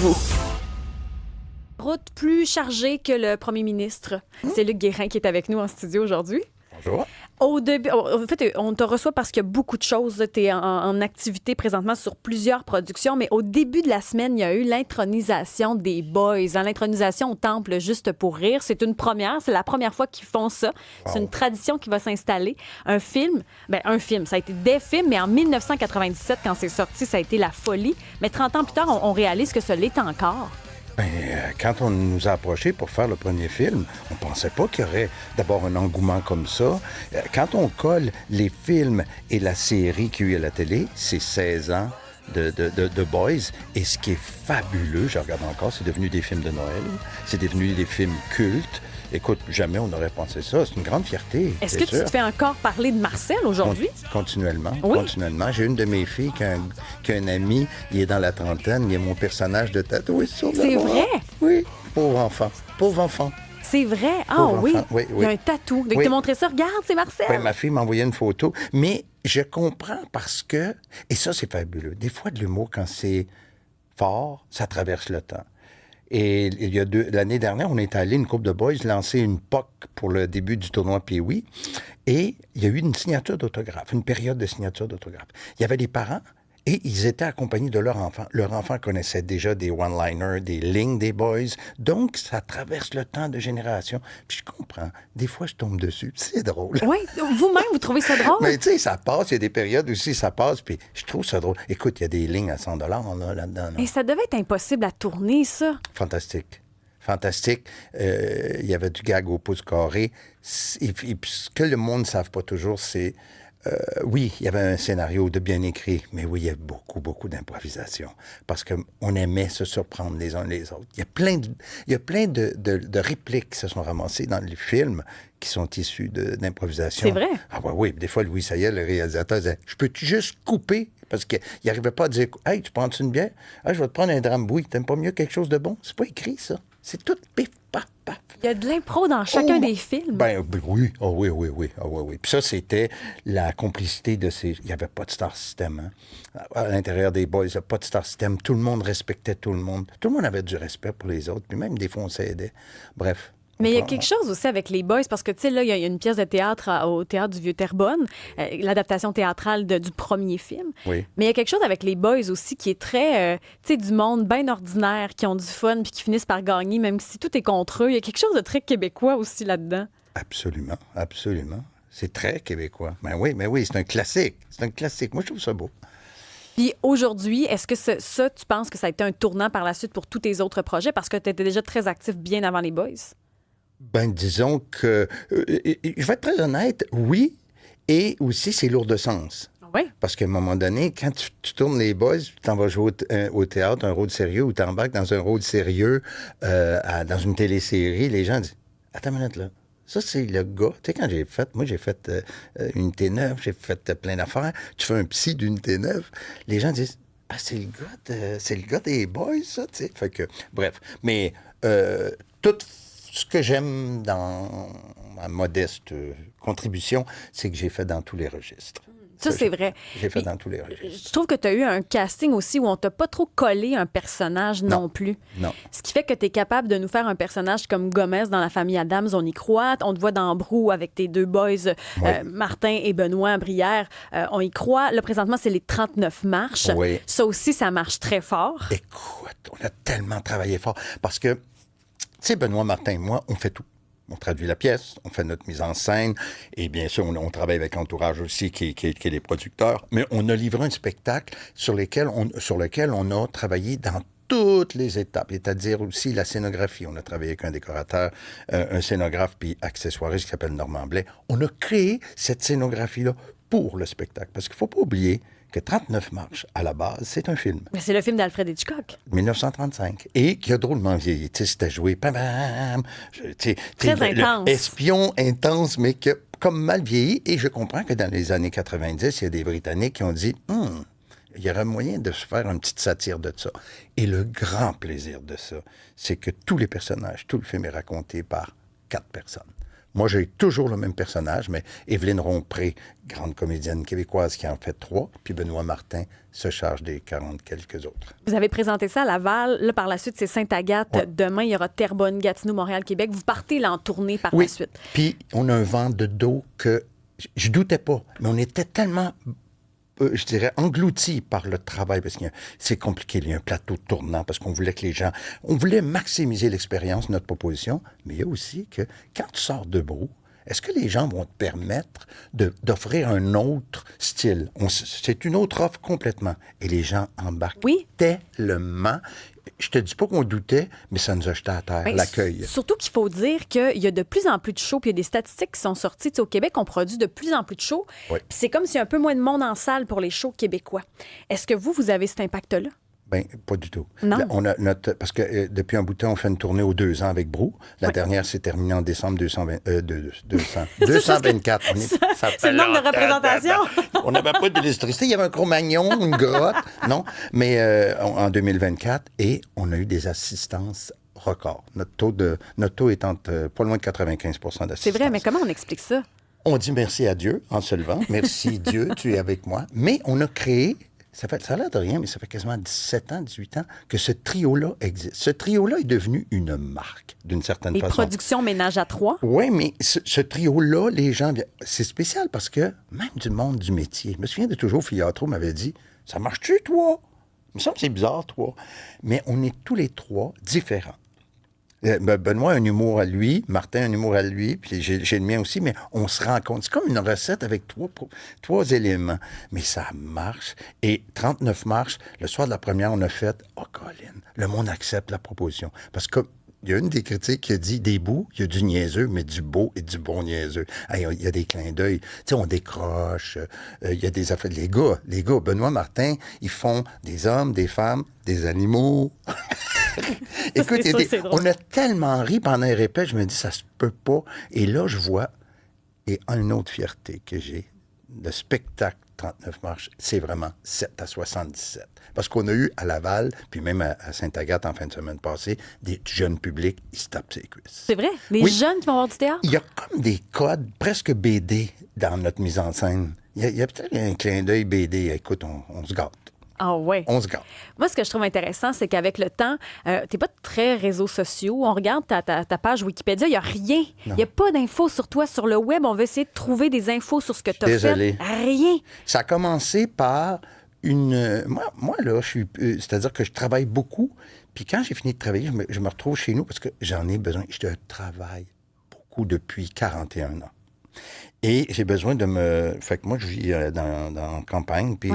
Vous. Route plus chargée que le premier ministre. C'est Luc Guérin qui est avec nous en studio aujourd'hui. Bonjour. Au début, en fait, on te reçoit parce qu'il y a beaucoup de choses. Tu es en activité présentement sur plusieurs productions, mais au début de la semaine, il y a eu l'intronisation des Boys. L'intronisation au Temple Juste pour rire. C'est une première. C'est la première fois qu'ils font ça. Wow. C'est une tradition qui va s'installer. Un film, ça a été des films, mais en 1997, quand c'est sorti, ça a été la folie. Mais 30 ans plus tard, on réalise que ça l'est encore. Quand on nous a approchés pour faire le premier film, on pensait pas qu'il y aurait d'abord un engouement comme ça. Quand on colle les films et la série qu'il y a eu à la télé, c'est 16 ans de Boys. Et ce qui est fabuleux, je regarde encore, c'est devenu des films de Noël. C'est devenu des films cultes. Écoute, jamais on n'aurait pensé ça. C'est une grande fierté. Est-ce que tu te fais encore parler de Marcel aujourd'hui? Continuellement. Oui. Continuellement. J'ai une de mes filles qui a un ami, il est dans la trentaine, il est mon personnage de tatoué sur le C'est bras. vrai? Oui. Pauvre enfant. Pauvre enfant. C'est vrai? Ah Pauvre oui. enfant. Oui. Il y a un tatou. Dès que Oui. tu montré ça, regarde, c'est Marcel. Oui, ma fille m'a envoyé une photo. Mais je comprends parce que, et ça, c'est fabuleux. Des fois, de l'humour, quand c'est fort, ça traverse le temps. Et il y a l'année dernière, on est allé, une couple de boys, lancer une POC pour le début du tournoi Pee-Wee. Et il y a eu une signature d'autographe, une période de signature d'autographe. Il y avait des parents et ils étaient accompagnés de leur enfant. Leur enfant connaissait déjà des one-liners, des lignes des boys. Donc, ça traverse le temps de génération. Puis je comprends. Des fois, je tombe dessus. C'est drôle. Oui, vous-même, vous trouvez ça drôle? Mais tu sais, ça passe. Il y a des périodes aussi, ça passe. Puis je trouve ça drôle. Écoute, il y a des lignes à 100 là-dedans. Là. Et ça devait être impossible à tourner, ça. Fantastique. Fantastique. Il y avait du gag au pouce carré. Et puis, ce que le monde ne savent pas toujours, c'est... oui, il y avait un scénario de bien écrit, mais oui, il y a beaucoup d'improvisation. Parce qu'on aimait se surprendre les uns les autres. Il y a plein de répliques qui se sont ramassées dans le film qui sont issues d'improvisation. C'est vrai? Ah oui. Des fois, Louis Sayel, le réalisateur, disait « Je peux-tu juste couper? » Parce qu'il n'arrivait pas à dire « Hey, tu prends-tu une bière? Ah, je vais te prendre un drambuie. T'aimes pas mieux quelque chose de bon? » C'est pas écrit, ça. C'est tout pif, paf, paf. Il y a de l'impro dans chacun des films. Oui. Oui. Puis ça, c'était la complicité de ces... Il n'y avait pas de star system. Hein? À l'intérieur des boys, il n'y avait pas de star system. Tout le monde respectait tout le monde. Tout le monde avait du respect pour les autres. Puis même, des fois, on s'aidait. Bref. Mais il y a quelque chose aussi avec les Boys, parce que, tu sais, là, il y a une pièce de théâtre au Théâtre du Vieux-Terrebonne, l'adaptation théâtrale du premier film. Oui. Mais il y a quelque chose avec les Boys aussi qui est très, tu sais, du monde bien ordinaire, qui ont du fun puis qui finissent par gagner, même si tout est contre eux. Il y a quelque chose de très québécois aussi là-dedans. Absolument. C'est très québécois. Mais oui, c'est un classique. Moi, je trouve ça beau. Puis aujourd'hui, est-ce que ça, tu penses que ça a été un tournant par la suite pour tous tes autres projets? Parce que tu étais déjà très actif bien avant les Boys. Disons que... je vais être très honnête, oui, et aussi, c'est lourd de sens. Oui. Parce qu'à un moment donné, quand tu tournes les boys, tu t'en vas jouer au théâtre, un rôle sérieux, ou tu embarques dans un rôle sérieux, dans une télésérie, les gens disent « Attends une minute, là. Ça, c'est le gars. » Tu sais, quand j'ai fait Unité 9, j'ai fait plein d'affaires. Tu fais un psy d'Unité 9. Les gens disent « Ah, c'est le gars des boys, ça, tu sais. » Fait que, bref. Mais tout ce que j'aime dans ma modeste contribution, c'est que j'ai fait dans tous les registres. Ça, c'est vrai. J'ai fait dans tous les registres. Je trouve que tu as eu un casting aussi où on t'a pas trop collé un personnage non plus. Non. Ce qui fait que tu es capable de nous faire un personnage comme Gomez dans La famille Addams, on y croit. On te voit dans Brou avec tes deux boys, Martin et Benoît Brière, on y croit. Là, présentement, c'est les 39 marches. Oui. Ça aussi, ça marche très fort. Écoute, on a tellement travaillé fort. Parce que, tu sais, Benoît, Martin et moi, on fait tout. On traduit la pièce, on fait notre mise en scène, et bien sûr, on travaille avec Entourage aussi, qui est les producteurs, mais on a livré un spectacle sur lequel on a travaillé dans toutes les étapes, c'est-à-dire aussi la scénographie. On a travaillé avec un décorateur, un scénographe, puis accessoiriste qui s'appelle Normand Blais. On a créé cette scénographie-là pour le spectacle, parce qu'il ne faut pas oublier que 39 marches, à la base, c'est un film. Mais c'est le film d'Alfred Hitchcock. 1935. Et qui a drôlement vieilli. Tu sais, c'était joué... Très intense. Espion intense, mais qui a comme mal vieilli. Et je comprends que dans les années 90, il y a des Britanniques qui ont dit... il y aurait moyen de se faire une petite satire de ça. Et le grand plaisir de ça, c'est que tous les personnages, tout le film est raconté par 4 personnes. Moi, j'ai toujours le même personnage, mais Évelyne Rompré, grande comédienne québécoise qui en fait 3, puis Benoît Martin se charge des 40 quelques autres. Vous avez présenté ça à Laval. Là, par la suite, c'est Sainte-Agathe. Ouais. Demain, il y aura Terrebonne, Gatineau, Montréal, Québec. Vous partez là en tournée par la suite. Puis on a un vent de dos que je doutais pas, mais on était tellement, je dirais, engloutis par le travail, parce que c'est compliqué, il y a un plateau tournant, parce qu'on voulait que les gens, on voulait maximiser l'expérience, notre proposition, mais il y a aussi que quand tu sors de Brou, est-ce que les gens vont te permettre d'offrir un autre style? C'est une autre offre complètement. Et les gens embarquent tellement. Je te dis pas qu'on doutait, mais ça nous a jeté à terre, l'accueil. Surtout qu'il faut dire qu'il y a de plus en plus de shows, puis il y a des statistiques qui sont sorties. Tu sais, au Québec, on produit de plus en plus de shows. Oui. Puis c'est comme s'il y a un peu moins de monde en salle pour les shows québécois. Est-ce que vous avez cet impact-là? Bien, pas du tout. Non. Là, on a parce que depuis un bout de temps, on fait une tournée aux 2 ans avec Brou. La dernière s'est terminée en décembre 224. C'est le nombre de représentations. On n'avait pas d'électricité. Il y avait un Cro-Magnon, une grotte. Non, mais en 2024. Et on a eu des assistances records. Notre taux est pas loin de 95 d'assistance. C'est vrai, mais comment on explique ça? On dit merci à Dieu en se levant. Merci Dieu, tu es avec moi. Mais on a créé... Ça a l'air de rien, mais ça fait quasiment 17 ans, 18 ans que ce trio-là existe. Ce trio-là est devenu une marque, d'une certaine façon. Les productions Ménage à 3. Oui, mais ce trio-là, les gens... C'est spécial parce que même du monde du métier... Je me souviens de toujours, Fiatro m'avait dit, « Ça marche-tu, toi? » Il me semble que c'est bizarre, toi. Mais on est tous les trois différents. Benoît a un humour à lui, Martin a un humour à lui, puis j'ai le mien aussi, mais on se rend compte. C'est comme une recette avec trois éléments. Mais ça marche. Et 39 marches, le soir de la première, on a fait « Oh, Colin, le monde accepte la proposition. » Parce que il y a une des critiques qui a dit des bouts, il y a du niaiseux, mais du beau et du bon niaiseux. Il y a des clins d'œil. Tu sais, on décroche. Il y a des affaires. Les gars, Benoît Martin, ils font des hommes, des femmes, des animaux. Écoute, on a tellement ri pendant les répètes, je me dis, ça se peut pas. Et là, je vois, et une autre fierté que j'ai, le spectacle 39 marches, c'est vraiment 7 à 77. Parce qu'on a eu à Laval, puis même à Sainte-Agathe en fin de semaine passée, des jeunes publics, ils se tapent ses cuisses. C'est vrai? Les jeunes qui vont voir du théâtre? Il y a comme des codes presque BD dans notre mise en scène. Il y a peut-être un clin d'œil BD. Écoute, on se gâte. Ah ouais. On se gâte. Moi, ce que je trouve intéressant, c'est qu'avec le temps, t'es pas très réseaux sociaux. On regarde ta page Wikipédia, il n'y a rien. Il n'y a pas d'infos sur toi sur le web. On va essayer de trouver des infos sur ce que tu as fait. Rien. Ça a commencé par une... Moi là, c'est-à-dire que je travaille beaucoup. Puis quand j'ai fini de travailler, je me retrouve chez nous parce que j'en ai besoin. Je travaille beaucoup depuis 41 ans. Et j'ai besoin de me... Fait que moi, je vis dans la campagne, puis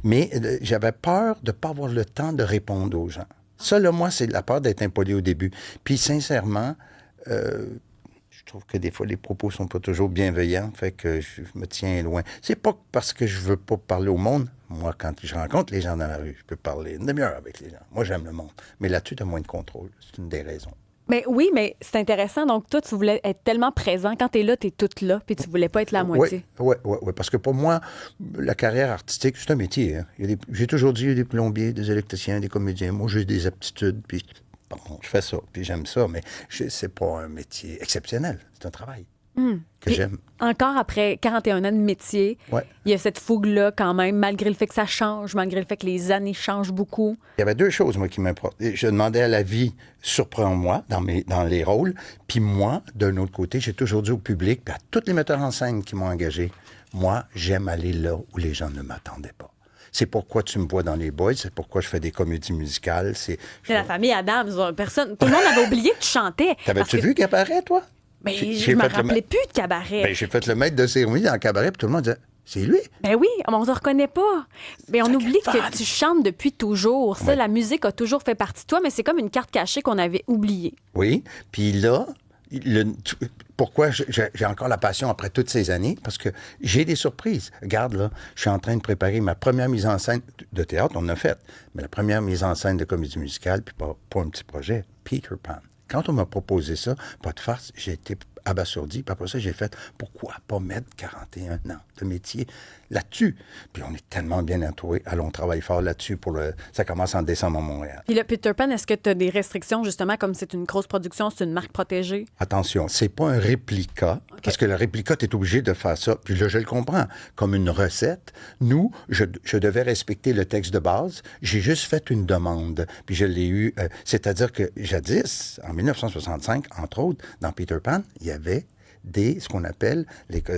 mais j'avais peur de ne pas avoir le temps de répondre aux gens. Ça, là, moi, c'est la peur d'être impoli au début. Puis, sincèrement, je trouve que des fois, les propos sont pas toujours bienveillants, fait que je me tiens loin. C'est pas parce que je veux pas parler au monde. Moi, quand je rencontre les gens dans la rue, je peux parler une demi-heure avec les gens. Moi, j'aime le monde. Mais là-dessus, tu as moins de contrôle. C'est une des raisons. Mais oui, mais c'est intéressant. Donc, toi, tu voulais être tellement présent. Quand tu es là, tu es toute là, puis tu voulais pas être là à moitié. Oui. Parce que pour moi, la carrière artistique, c'est un métier. Hein. J'ai toujours dit, il y a des plombiers, des électriciens, des comédiens. Moi, j'ai des aptitudes, puis bon, je fais ça, puis j'aime ça, mais c'est pas un métier exceptionnel. C'est un travail que j'aime. Encore après 41 ans de métier, il y a cette fougue-là quand même, malgré le fait que ça change, malgré le fait que les années changent beaucoup. Il y avait deux choses, moi, qui m'importent. Je demandais à la vie, surprends-moi dans les rôles. Puis moi, d'un autre côté, j'ai toujours dit au public, puis à tous les metteurs en scène qui m'ont engagé, moi, j'aime aller là où les gens ne m'attendaient pas. C'est pourquoi tu me vois dans les Boys, c'est pourquoi je fais des comédies musicales. C'est la famille Adams, personne. Tout le monde avait oublié que tu chantais. T'avais-tu vu Cabaret, toi? Mais je ne me rappelais plus de Cabaret. Ben, j'ai fait le maître de cérémonie dans le Cabaret, puis tout le monde disait, c'est lui. Ben oui, on ne te reconnaît pas. Mais on oublie que tu chantes depuis toujours. Ça, la musique a toujours fait partie de toi, mais c'est comme une carte cachée qu'on avait oubliée. Oui, puis là, pourquoi j'ai encore la passion après toutes ces années? Parce que j'ai des surprises. Regarde, là, je suis en train de préparer ma première mise en scène de théâtre, on l'a faite, mais la première mise en scène de comédie musicale, puis pas un petit projet, Peter Pan. Quand on m'a proposé ça, pas de farce, j'ai été abasourdi. Puis après ça, j'ai fait, pourquoi pas mettre 41 ans de métier là-dessus? Puis on est tellement bien entourés. Alors, on travaille fort là-dessus. Ça commence en décembre à Montréal. Puis le Peter Pan, est-ce que tu as des restrictions, justement, comme c'est une grosse production, c'est une marque protégée? Attention, c'est pas un réplica, parce que le réplica, tu es obligé de faire ça. Puis là, je le comprends. Comme une recette, nous, je devais respecter le texte de base. J'ai juste fait une demande. Puis je l'ai eu. C'est-à-dire que jadis, en 1965, entre autres, dans Peter Pan, il y avait ce qu'on appelle,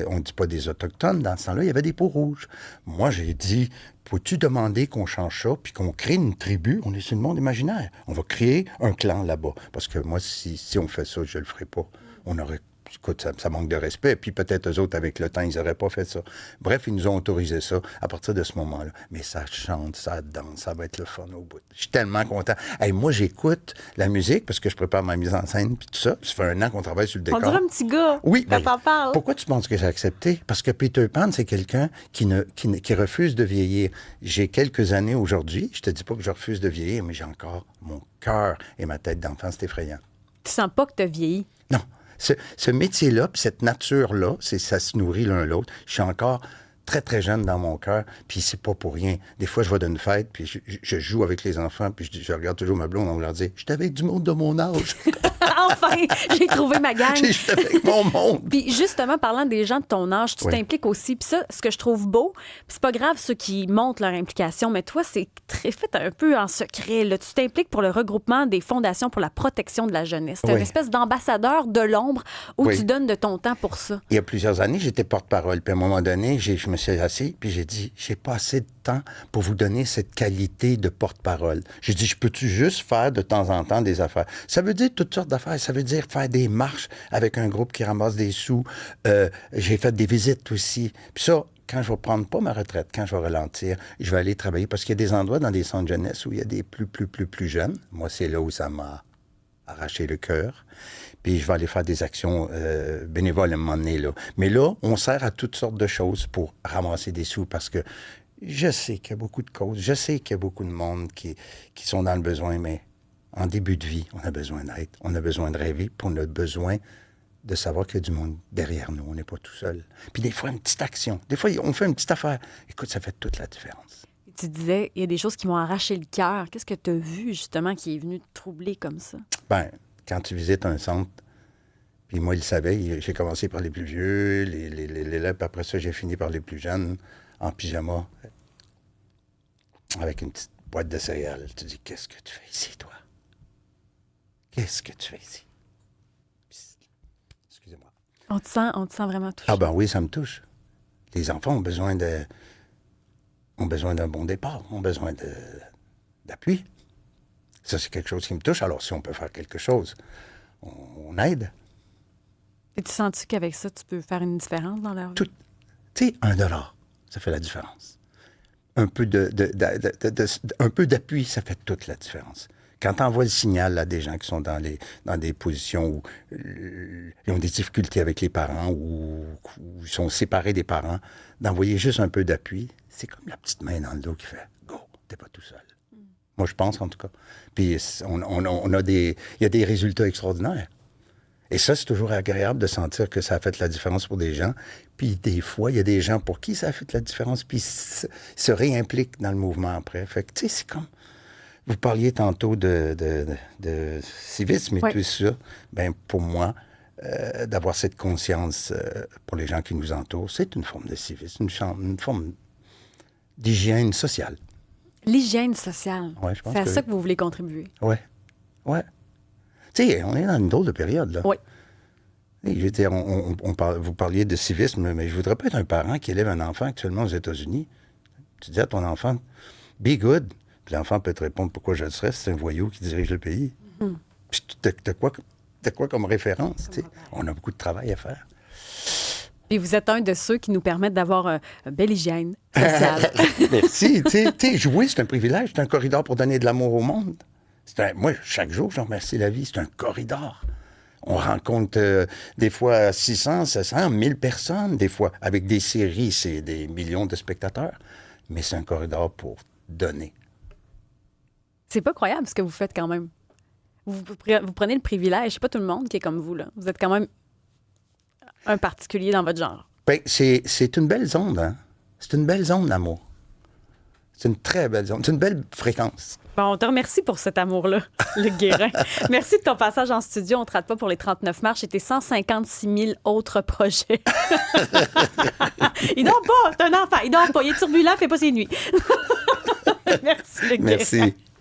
on ne dit pas des autochtones, dans ce temps-là, il y avait des peaux rouges. Moi, j'ai dit, peux-tu demander qu'on change ça, puis qu'on crée une tribu? On est sur le monde imaginaire. On va créer un clan là-bas. Parce que moi, si on fait ça, je ne le ferai pas. On aurait... Écoute, ça manque de respect. Puis peut-être eux autres, avec le temps, ils n'auraient pas fait ça. Bref, ils nous ont autorisé ça à partir de ce moment-là. Mais ça chante, ça danse, ça va être le fun au bout. Je suis tellement content. Hey, moi, j'écoute la musique parce que je prépare ma mise en scène puis tout ça. Ça fait 1 an qu'on travaille sur le décor. On dirait un petit gars oui, quand t'en parles. Pourquoi tu penses que j'ai accepté? Parce que Peter Pan, c'est quelqu'un qui refuse de vieillir. J'ai quelques années aujourd'hui. Je te dis pas que je refuse de vieillir, mais j'ai encore mon cœur et ma tête d'enfant. C'est effrayant. Tu sens pas que tu as vieilli? Non. Ce métier-là, puis cette nature-là, ça se nourrit l'un l'autre. Je suis encore très, très jeune dans mon cœur, puis c'est pas pour rien. Des fois, je vais dans une fête, puis je joue avec les enfants, puis je regarde toujours ma blonde, on leur dit « Je suis avec du monde de mon âge. » Enfin, j'ai trouvé ma gang. Je suis avec mon monde. Puis justement, parlant des gens de ton âge, tu Oui. t'impliques aussi. Puis ça, ce que je trouve beau, puis c'est pas grave ceux qui montrent leur implication, mais toi, c'est très fait un peu en secret. Là. Tu t'impliques pour le regroupement des fondations pour la protection de la jeunesse. C'est Oui. une espèce d'ambassadeur de l'ombre où Oui. tu donnes de ton temps pour ça. Il y a plusieurs années, j'étais porte-parole. Puis à un moment donné, je me suis assis, puis j'ai dit, j'ai pas assez de temps pour vous donner cette qualité de porte-parole. J'ai dit, je peux-tu juste faire de temps en temps des affaires? Ça veut dire toutes sortes d'affaires. Ça veut dire faire des marches avec un groupe qui ramasse des sous. J'ai fait des visites aussi. Puis ça, quand je vais prendre pas ma retraite, quand je vais ralentir, je vais aller travailler parce qu'il y a des endroits dans des centres de jeunesse où il y a des plus jeunes. Moi, c'est là où ça m'a arraché le cœur. Puis je vais aller faire des actions bénévoles à un moment donné, là. Mais là, on sert à toutes sortes de choses pour ramasser des sous parce que je sais qu'il y a beaucoup de causes, je sais qu'il y a beaucoup de monde qui sont dans le besoin, mais en début de vie, on a besoin d'aide, on a besoin de rêver, puis on a besoin de savoir qu'il y a du monde derrière nous, on n'est pas tout seul. Puis des fois, une petite action, des fois, on fait une petite affaire. Écoute, ça fait toute la différence. Tu disais, il y a des choses qui m'ont arraché le cœur. Qu'est-ce que tu as vu, justement, qui est venu te troubler comme ça? Bien, quand tu visites un centre, puis moi, il le savait, j'ai commencé par les plus vieux, les élèves, puis après ça, j'ai fini par les plus jeunes, en pyjama, avec une petite boîte de céréales. Tu dis, qu'est-ce que tu fais ici, toi? Qu'est-ce que tu fais ici? Excusez-moi. On te sent vraiment touché. Ah ben oui, ça me touche. Les enfants ont besoin d'un bon départ, ont besoin d'appui. Ça, c'est quelque chose qui me touche. Alors, si on peut faire quelque chose, on aide. Et tu sens-tu qu'avec ça, tu peux faire une différence dans leur vie? Tu sais, $1, ça fait la différence. Un peu d'appui, ça fait toute la différence. Quand tu envoies le signal à des gens qui sont dans des positions où ils ont des difficultés avec les parents ou ils sont séparés des parents, d'envoyer juste un peu d'appui, c'est comme la petite main dans le dos qui fait « Go, t'es pas tout seul ». Moi, je pense, en tout cas. Puis, il y a des résultats extraordinaires. Et ça, c'est toujours agréable de sentir que ça a fait la différence pour des gens. Puis des fois, il y a des gens pour qui ça a fait la différence, puis se réimpliquent dans le mouvement après. Fait que, tu sais, c'est comme... Vous parliez tantôt de civisme et Oui. tout ça. Bien, pour moi, d'avoir cette conscience pour les gens qui nous entourent, c'est une forme de civisme, une forme d'hygiène sociale. L'hygiène sociale. Ouais, je pense c'est à que ça oui. que vous voulez contribuer. Ouais. Tu sais, on est dans une drôle de période, là. Oui. Et je veux dire, vous parliez de civisme, mais je voudrais pas être un parent qui élève un enfant actuellement aux États-Unis. Tu dis à ton enfant, « Be good ». Puis l'enfant peut te répondre pourquoi je le serais, c'est un voyou qui dirige le pays. Puis t'as quoi comme référence, tu sais? On a beaucoup de travail à faire. Puis vous êtes un de ceux qui nous permettent d'avoir une belle hygiène sociale. Merci. Tu sais, jouer, c'est un privilège. C'est un corridor pour donner de l'amour au monde. Moi, chaque jour, je remercie la vie. C'est un corridor. On rencontre des fois 600, 700, 1000 personnes. Des fois, avec des séries, c'est des millions de spectateurs. Mais c'est un corridor pour donner. C'est pas croyable ce que vous faites quand même. Vous prenez le privilège. C'est pas tout le monde qui est comme vous, là. Vous êtes quand même un particulier dans votre genre. Ben, c'est une belle zone, hein? C'est une belle zone, l'amour. C'est une très belle zone. C'est une belle fréquence. Bon, on te remercie pour cet amour-là, Luc Guérin. Merci de ton passage en studio. On ne te rate pas pour les 39 marches et tes 156 000 autres projets. Il dort pas, c'est un enfant. Il dort pas. Il est turbulent, fait pas ses nuits. Merci, Luc Guérin. Merci.